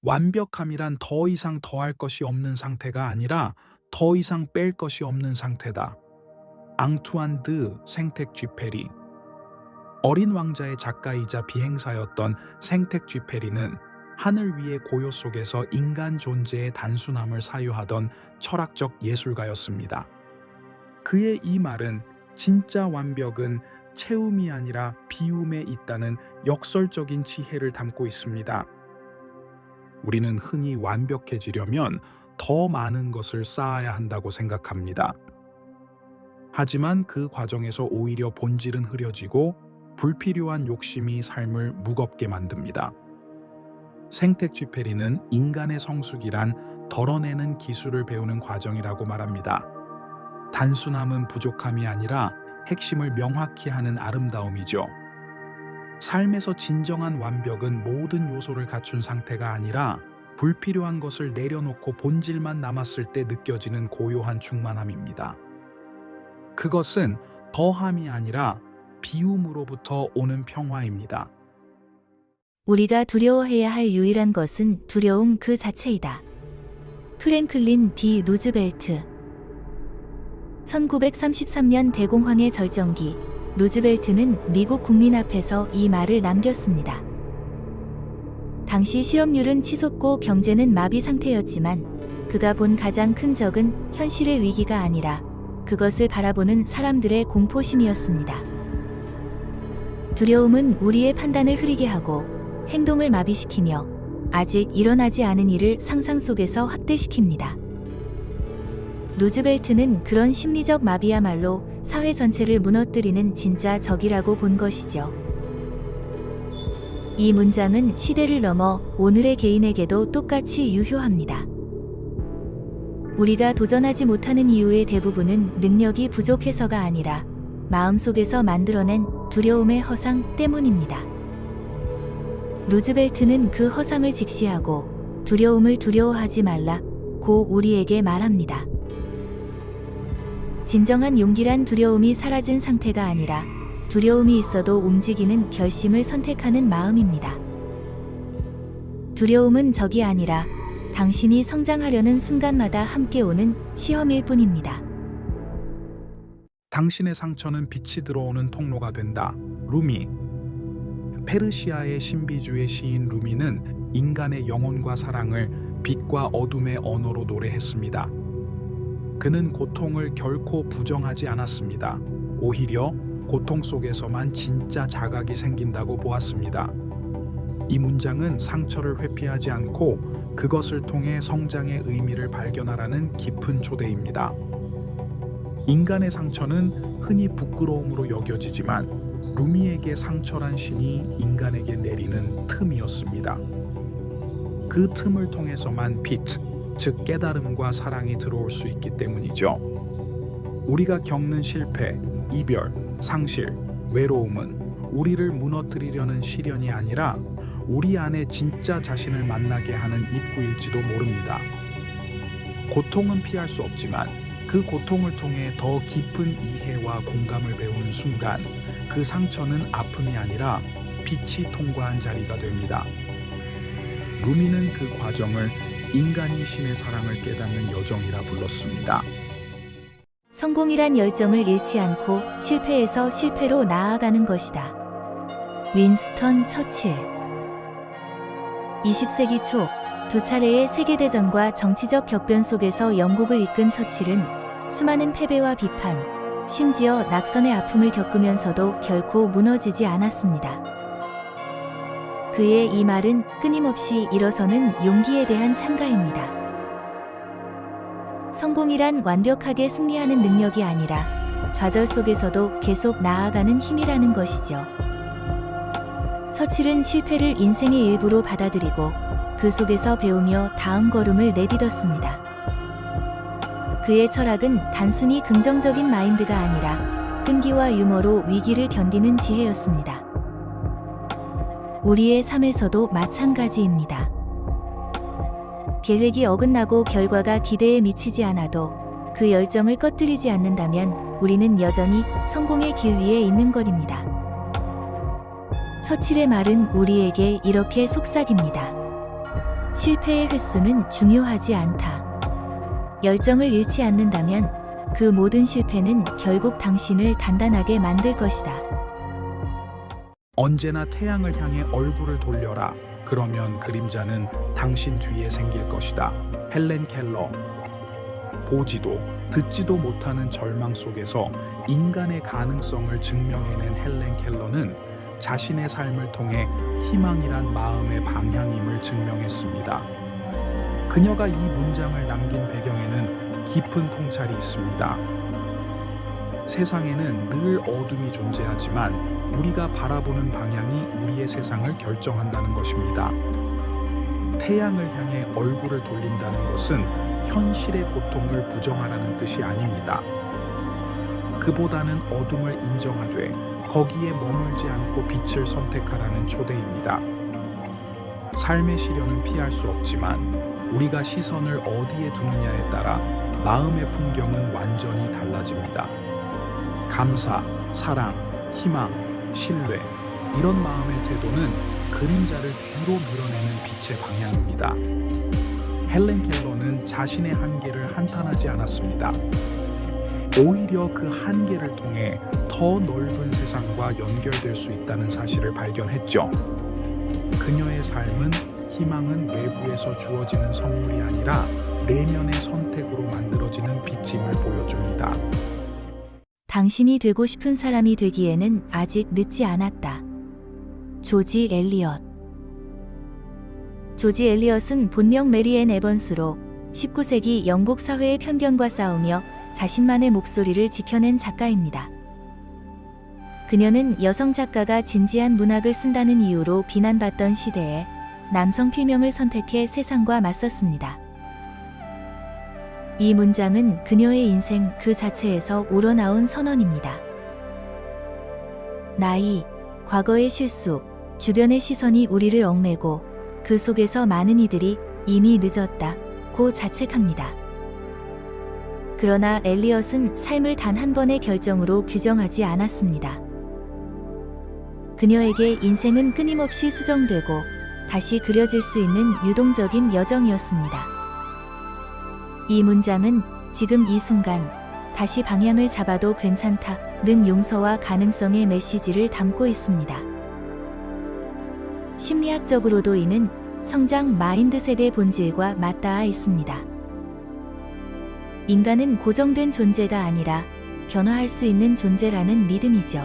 완벽함이란 더 이상 더할 것이 없는 상태가 아니라 더 이상 뺄 것이 없는 상태다. 앙투안 드 생텍쥐페리. 어린 왕자의 작가이자 비행사였던 생텍쥐페리는 하늘 위의 고요 속에서 인간 존재의 단순함을 사유하던 철학적 예술가였습니다. 그의 이 말은 진짜 완벽은 채움이 아니라 비움에 있다는 역설적인 지혜를 담고 있습니다. 우리는 흔히 완벽해지려면 더 많은 것을 쌓아야 한다고 생각합니다. 하지만 그 과정에서 오히려 본질은 흐려지고 불필요한 욕심이 삶을 무겁게 만듭니다. 생텍쥐페리는 인간의 성숙이란 덜어내는 기술을 배우는 과정이라고 말합니다. 단순함은 부족함이 아니라 핵심을 명확히 하는 아름다움이죠. 삶에서 진정한 완벽은 모든 요소를 갖춘 상태가 아니라 불필요한 것을 내려놓고 본질만 남았을 때 느껴지는 고요한 충만함입니다. 그것은 더함이 아니라 비움으로부터 오는 평화입니다. 우리가 두려워해야 할 유일한 것은 두려움 그 자체이다. 프랭클린 디 루즈벨트. 1933년 대공황의 절정기, 루즈벨트는 미국 국민 앞에서 이 말을 남겼습니다. 당시 실업률은 치솟고 경제는 마비 상태였지만 그가 본 가장 큰 적은 현실의 위기가 아니라 그것을 바라보는 사람들의 공포심이었습니다. 두려움은 우리의 판단을 흐리게 하고 행동을 마비시키며 아직 일어나지 않은 일을 상상 속에서 확대시킵니다. 루즈벨트는 그런 심리적 마비야말로 사회 전체를 무너뜨리는 진짜 적이라고 본 것이죠. 이 문장은 시대를 넘어 오늘의 개인에게도 똑같이 유효합니다. 우리가 도전하지 못하는 이유의 대부분은 능력이 부족해서가 아니라 마음속에서 만들어낸 두려움의 허상 때문입니다. 루즈벨트는 그 허상을 직시하고 두려움을 두려워하지 말라고 우리에게 말합니다. 진정한 용기란 두려움이 사라진 상태가 아니라 두려움이 있어도 움직이는 결심을 선택하는 마음입니다. 두려움은 적이 아니라 당신이 성장하려는 순간마다 함께 오는 시험일 뿐입니다. 당신의 상처는 빛이 들어오는 통로가 된다. 루미. 페르시아의 신비주의 시인 루미는 인간의 영혼과 사랑을 빛과 어둠의 언어로 노래했습니다. 그는 고통을 결코 부정하지 않았습니다. 오히려 고통 속에서만 진짜 자각이 생긴다고 보았습니다. 이 문장은 상처를 회피하지 않고 그것을 통해 성장의 의미를 발견하라는 깊은 초대입니다. 인간의 상처는 흔히 부끄러움으로 여겨지지만 루미에게 상처란 신이 인간에게 내리는 틈이었습니다. 그 틈을 통해서만 빛, 즉 깨달음과 사랑이 들어올 수 있기 때문이죠. 우리가 겪는 실패, 이별, 상실, 외로움은 우리를 무너뜨리려는 시련이 아니라 우리 안에 진짜 자신을 만나게 하는 입구일지도 모릅니다. 고통은 피할 수 없지만 그 고통을 통해 더 깊은 이해와 공감을 배우는 순간 그 상처는 아픔이 아니라 빛이 통과한 자리가 됩니다. 루미는 그 과정을 인간이 신의 사랑을 깨닫는 여정이라 불렀습니다. 성공이란 열정을 잃지 않고 실패에서 실패로 나아가는 것이다. 윈스턴 처칠. 20세기 초 두 차례의 세계대전과 정치적 격변 속에서 영국을 이끈 처칠은 수많은 패배와 비판, 심지어 낙선의 아픔을 겪으면서도 결코 무너지지 않았습니다. 그의 이 말은 끊임없이 일어서는 용기에 대한 찬가입니다. 성공이란 완벽하게 승리하는 능력이 아니라 좌절 속에서도 계속 나아가는 힘이라는 것이죠. 처칠은 실패를 인생의 일부로 받아들이고 그 속에서 배우며 다음 걸음을 내딛었습니다. 그의 철학은 단순히 긍정적인 마인드가 아니라 끈기와 유머로 위기를 견디는 지혜였습니다. 우리의 삶에서도 마찬가지입니다. 계획이 어긋나고 결과가 기대에 미치지 않아도 그 열정을 꺼뜨리지 않는다면 우리는 여전히 성공의 길 위에 있는 것입니다. 처칠의 말은 우리에게 이렇게 속삭입니다. 실패의 횟수는 중요하지 않다. 열정을 잃지 않는다면 그 모든 실패는 결국 당신을 단단하게 만들 것이다. 언제나 태양을 향해 얼굴을 돌려라. 그러면 그림자는 당신 뒤에 생길 것이다. 헬렌 켈러. 보지도 듣지도 못하는 절망 속에서 인간의 가능성을 증명해낸 헬렌 켈러는 자신의 삶을 통해 희망이란 마음의 방향임을 증명했습니다. 그녀가 이 문장을 남긴 배경에는 깊은 통찰이 있습니다. 세상에는 늘 어둠이 존재하지만 우리가 바라보는 방향이 우리의 세상을 결정한다는 것입니다. 태양을 향해 얼굴을 돌린다는 것은 현실의 고통을 부정하라는 뜻이 아닙니다. 그보다는 어둠을 인정하되 거기에 머물지 않고 빛을 선택하라는 초대입니다. 삶의 시련은 피할 수 없지만 우리가 시선을 어디에 두느냐에 따라 마음의 풍경은 완전히 달라집니다. 감사, 사랑, 희망, 신뢰, 이런 마음의 태도는 그림자를 뒤로 밀어내는 빛의 방향입니다. 헬렌 켈러는 자신의 한계를 한탄하지 않았습니다. 오히려 그 한계를 통해 더 넓은 세상과 연결될 수 있다는 사실을 발견했죠. 그녀의 삶은 희망은 외부에서 주어지는 선물이 아니라 내면의 선택으로 만들어지는 빛임을 보여줍니다. 당신이 되고 싶은 사람이 되기에는 아직 늦지 않았다. 조지 엘리엇. 조지 엘리엇은 본명 메리앤 에번스로 19세기 영국 사회의 편견과 싸우며 자신만의 목소리를 지켜낸 작가입니다. 그녀는 여성 작가가 진지한 문학을 쓴다는 이유로 비난받던 시대에 남성 필명을 선택해 세상과 맞섰습니다. 이 문장은 그녀의 인생 그 자체에서 우러나온 선언입니다. 나이, 과거의 실수, 주변의 시선이 우리를 얽매고 그 속에서 많은 이들이 이미 늦었다고 자책합니다. 그러나 엘리엇은 삶을 단 한 번의 결정으로 규정하지 않았습니다. 그녀에게 인생은 끊임없이 수정되고 다시 그려질 수 있는 유동적인 여정이었습니다. 이 문장은 지금 이 순간 다시 방향을 잡아도 괜찮다는 용서와 가능성의 메시지를 담고 있습니다. 심리학적으로도 이는 성장 마인드셋의 본질과 맞닿아 있습니다. 인간은 고정된 존재가 아니라 변화할 수 있는 존재라는 믿음이죠.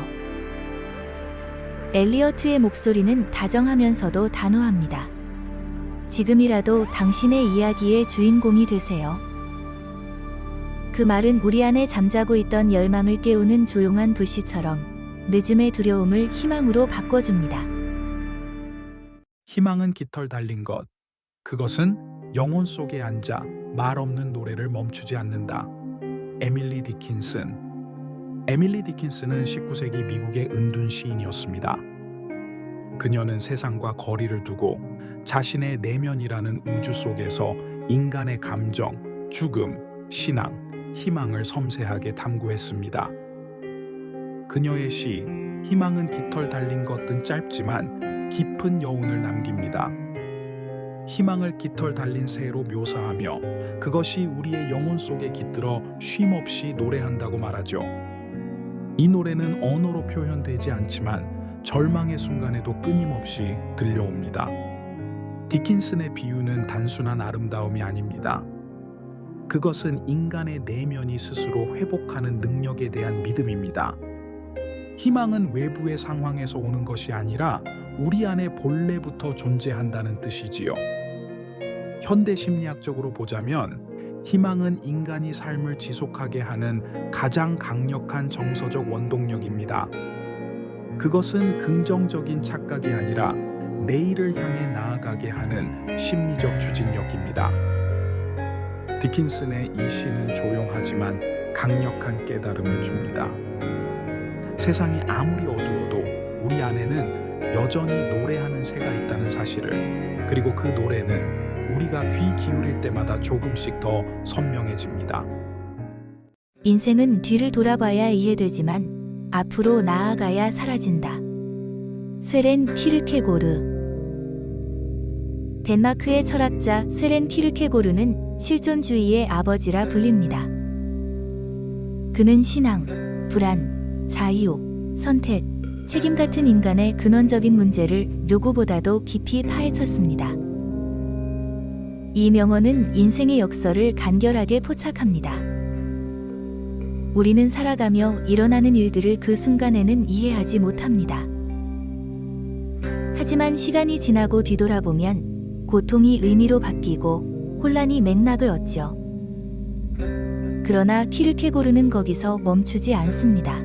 엘리어트의 목소리는 다정하면서도 단호합니다. 지금이라도 당신의 이야기의 주인공이 되세요. 그 말은 우리 안에 잠자고 있던 열망을 깨우는 조용한 불씨처럼 늦음의 두려움을 희망으로 바꿔줍니다. 희망은 깃털 달린 것. 그것은 영혼 속에 앉아 말 없는 노래를 멈추지 않는다. 에밀리 디킨슨. 에밀리 디킨슨은 19세기 미국의 은둔 시인이었습니다. 그녀는 세상과 거리를 두고 자신의 내면이라는 우주 속에서 인간의 감정, 죽음, 신앙, 희망을 섬세하게 탐구했습니다. 그녀의 시 희망은 깃털 달린 것은 짧지만 깊은 여운을 남깁니다. 희망을 깃털 달린 새로 묘사하며 그것이 우리의 영혼 속에 깃들어 쉼없이 노래한다고 말하죠. 이 노래는 언어로 표현되지 않지만 절망의 순간에도 끊임없이 들려옵니다. 디킨슨의 비유는 단순한 아름다움이 아닙니다. 그것은 인간의 내면이 스스로 회복하는 능력에 대한 믿음입니다. 희망은 외부의 상황에서 오는 것이 아니라 우리 안에 본래부터 존재한다는 뜻이지요. 현대 심리학적으로 보자면 희망은 인간이 삶을 지속하게 하는 가장 강력한 정서적 원동력입니다. 그것은 긍정적인 착각이 아니라 내일을 향해 나아가게 하는 심리적 추진력입니다. 디킨슨의 이 시는 조용하지만 강력한 깨달음을 줍니다. 세상이 아무리 어두워도 우리 안에는 여전히 노래하는 새가 있다는 사실을, 그리고 그 노래는 우리가 귀 기울일 때마다 조금씩 더 선명해집니다. 인생은 뒤를 돌아봐야 이해되지만 앞으로 나아가야 사라진다. 쇠렌 키르케고르. 덴마크의 철학자 쇠렌 키르케고르는 실존주의의 아버지라 불립니다. 그는 신앙, 불안, 자유, 선택, 책임 같은 인간의 근원적인 문제를 누구보다도 깊이 파헤쳤습니다. 이 명언은 인생의 역설을 간결하게 포착합니다. 우리는 살아가며 일어나는 일들을 그 순간에는 이해하지 못합니다. 하지만 시간이 지나고 뒤돌아보면 고통이 의미로 바뀌고 혼란이 맥락을 얻죠. 그러나 키르케고르는 거기서 멈추지 않습니다.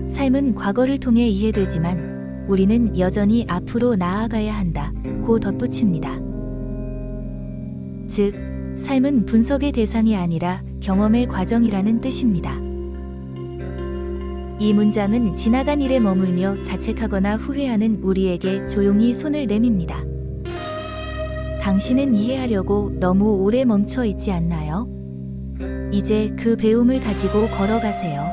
삶은 과거를 통해 이해되지만 우리는 여전히 앞으로 나아가야 한다. 고 덧붙입니다. 즉, 삶은 분석의 대상이 아니라 경험의 과정이라는 뜻입니다. 이 문장은 지나간 일에 머물며 자책하거나 후회하는 우리에게 조용히 손을 내밉니다. 당신은 이해하려고 너무 오래 멈춰 있지 않나요? 이제 그 배움을 가지고 걸어가세요.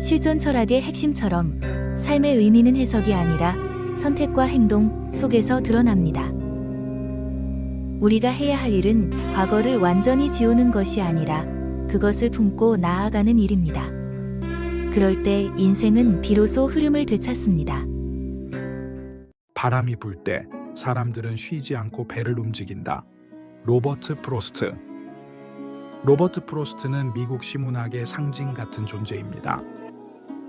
실존 철학의 핵심처럼 삶의 의미는 해석이 아니라 선택과 행동 속에서 드러납니다. 우리가 해야 할 일은 과거를 완전히 지우는 것이 아니라 그것을 품고 나아가는 일입니다. 그럴 때 인생은 비로소 흐름을 되찾습니다. 바람이 불 때 사람들은 쉬지 않고 배를 움직인다. 로버트 프로스트. 로버트 프로스트는 미국 시문학의 상징 같은 존재입니다.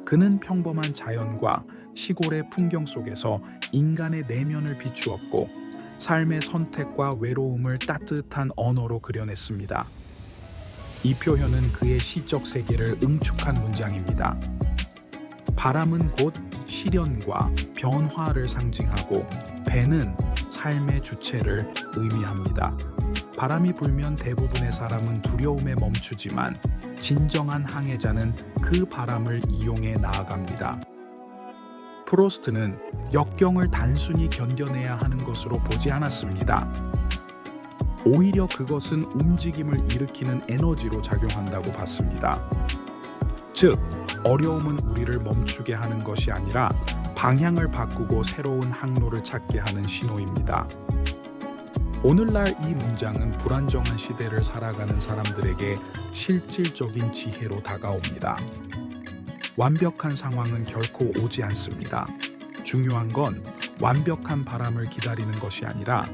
그는 평범한 자연과 시골의 풍경 속에서 인간의 내면을 비추었고 삶의 선택과 외로움을 따뜻한 언어로 그려냈습니다. 이 표현은 그의 시적 세계를 응축한 문장입니다. 바람은 곧 시련과 변화를 상징하고 배는 삶의 주체를 의미합니다. 바람이 불면 대부분의 사람은 두려움에 멈추지만 진정한 항해자는 그 바람을 이용해 나아갑니다. 프로스트는 역경을 단순히 견뎌내야 하는 것으로 보지 않았습니다. 오히려 그것은 움직임을 일으키는 에너지로 작용한다고 봤습니다. 즉, 어려움은 우리를 멈추게 하는 것이 아니라 방향을 바꾸고 새로운 항로를 찾게 하는 신호입니다. 오늘날 이 문장은 불안정한 시대를 살아가는 사람들에게 실질적인 지혜로 다가옵니다. 완벽한 상황은 결코 오지 않습니다. 중요한 건 완벽한 바람을 기다리는 것이 아니라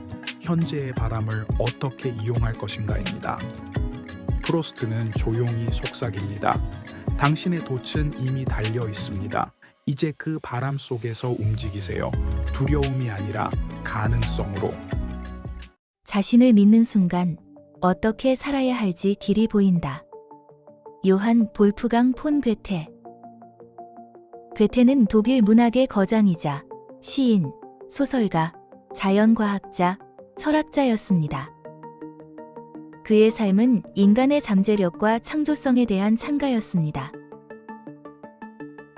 현재의 바람을 어떻게 이용할 것인가입니다. 프로스트는 조용히 속삭입니다. 당신의 돛은 이미 달려 있습니다. 이제 그 바람 속에서 움직이세요. 두려움이 아니라 가능성으로. 자신을 믿는 순간 어떻게 살아야 할지 길이 보인다. 요한 볼프강 폰 괴테. 괴테는 독일 문학의 거장이자 시인, 소설가, 자연과학자, 철학자였습니다. 그의 삶은 인간의 잠재력과 창조성에 대한 찬가였습니다.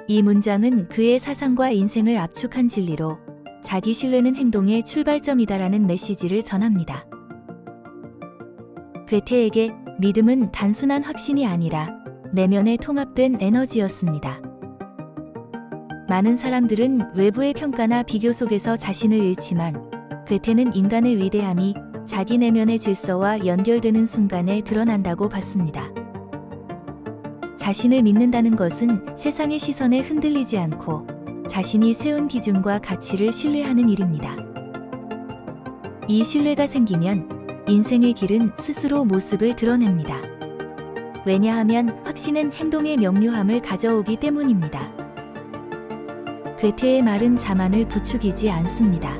이 문장은 그의 사상과 인생을 압축한 진리로 자기 신뢰는 행동의 출발점이다라는 메시지를 전합니다. 괴테에게 믿음은 단순한 확신이 아니라 내면에 통합된 에너지였습니다. 많은 사람들은 외부의 평가나 비교 속에서 자신을 잃지만 괴테는 인간의 위대함이 자기 내면의 질서와 연결되는 순간에 드러난다고 봤습니다. 자신을 믿는다는 것은 세상의 시선에 흔들리지 않고 자신이 세운 기준과 가치를 신뢰하는 일입니다. 이 신뢰가 생기면 인생의 길은 스스로 모습을 드러냅니다. 왜냐하면 확신은 행동의 명료함을 가져오기 때문입니다. 괴테의 말은 자만을 부추기지 않습니다.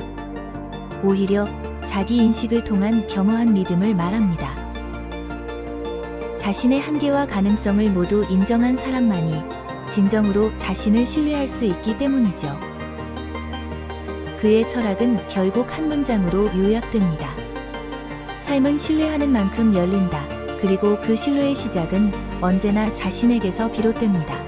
오히려 자기 인식을 통한 겸허한 믿음을 말합니다. 자신의 한계와 가능성을 모두 인정한 사람만이 진정으로 자신을 신뢰할 수 있기 때문이죠. 그의 철학은 결국 한 문장으로 요약됩니다. 삶은 신뢰하는 만큼 열린다. 그리고 그 신뢰의 시작은 언제나 자신에게서 비롯됩니다.